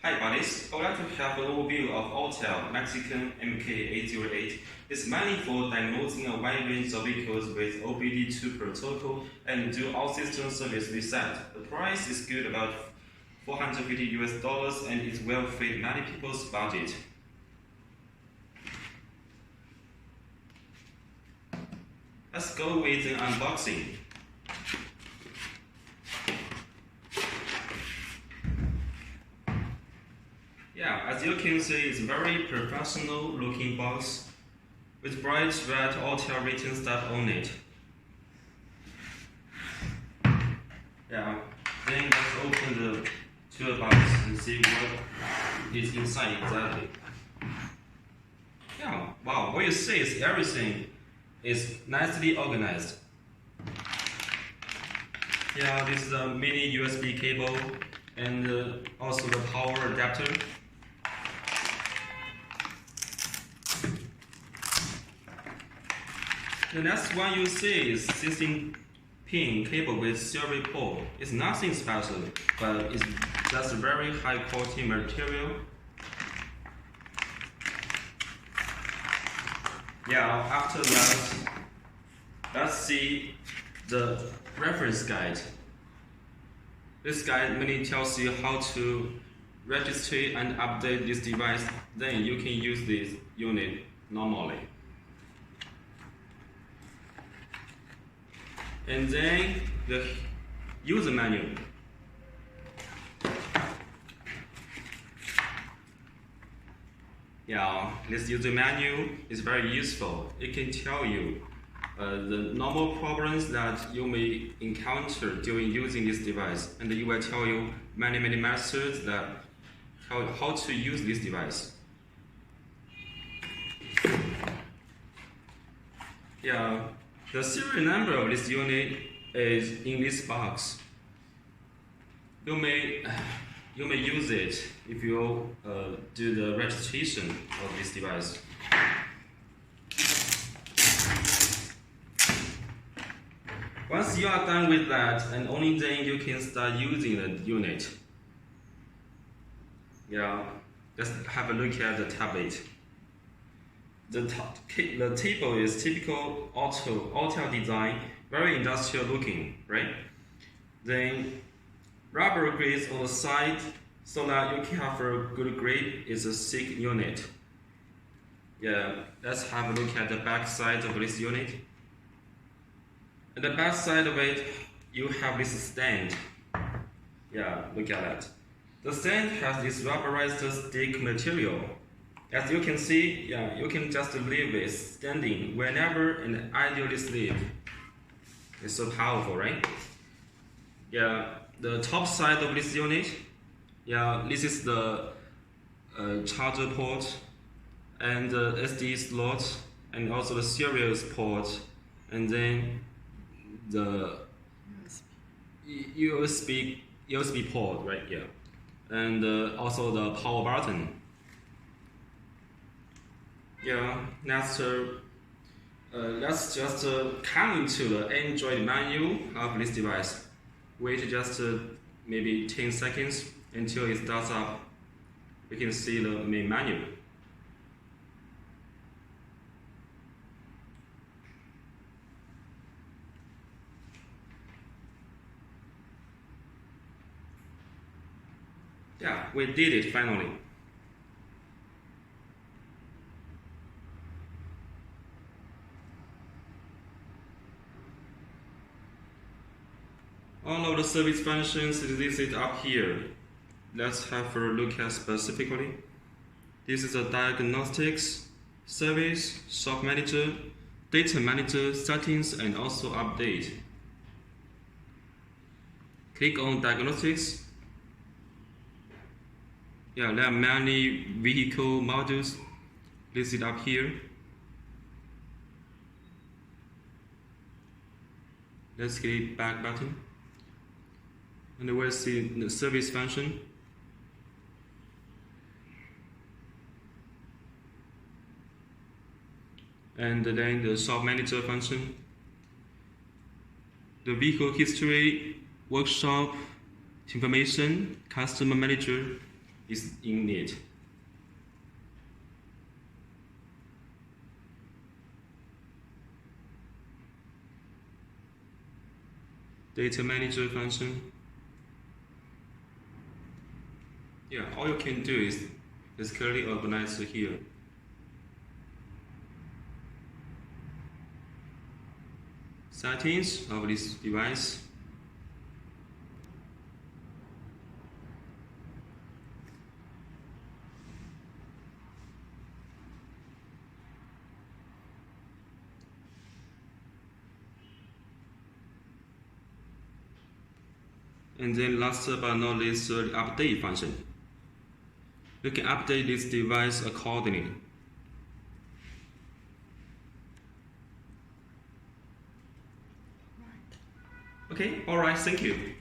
Hi buddies, I would like to have an overview of Autel MaxiCOM MK808. It's mainly for diagnosing a wide range of vehicles with OBD2 protocol and do all system service reset. The price is good, about $450 and it will fit many people's budget. Let's go with the unboxing. Yeah, as you can see, it's a very professional looking box with bright red Autel written stuff on it. Yeah, then let's open the toolbox and see what is inside exactly. Yeah, wow, what you see is everything is nicely organized. Yeah, this is a mini USB cable and also the power adapter. The next one you see is 16-pin cable with serial port. It's nothing special, but it's just a very high quality material. Yeah, after that, let's see the reference guide. This guide mainly tells you how to register and update this device. Then you can use this unit normally. And then the user manual. Yeah, this user manual is very useful. It can tell you the normal problems that you may encounter during using this device, and it will tell you many methods that tell how to use this device. Yeah. The serial number of this unit is in this box. You may use it if you do the registration of this device. Once you are done with that, and only then you can start using the unit. Yeah, let's have a look at the tablet. The table is typical Autel design, very industrial looking, right? Then rubber grids on the side so that you can have a good grip. It's a thick unit. Yeah, let's have a look at the back side of this unit. At the back side of it, you have this stand. Yeah, look at that. The stand has this rubberized stick material. As you can see, yeah, you can just leave it standing whenever and ideally sleep. It's so powerful, right? Yeah, the top side of this unit, yeah, this is the charger port and the SD slot and also the serial port, and then the USB port, right? Yeah, and also the power button. Yeah, let's just come into the Android menu of this device. Wait just maybe 10 seconds until it starts up. We can see the main menu. Yeah, we did it finally. All of the service functions is listed up here. Let's have a look at specifically. This is a diagnostics, service, shop manager, data manager, settings, and also update. Click on diagnostics. Yeah, there are many vehicle models listed up here. Let's click back button. And we'll see the service function. And then the shop manager function. The vehicle history, workshop, information, customer manager, is in it. Data manager function. Yeah, all you can do is clearly organize here. Settings of this device. And then last but not least, the update function. You can update this device accordingly. Okay, alright, thank you.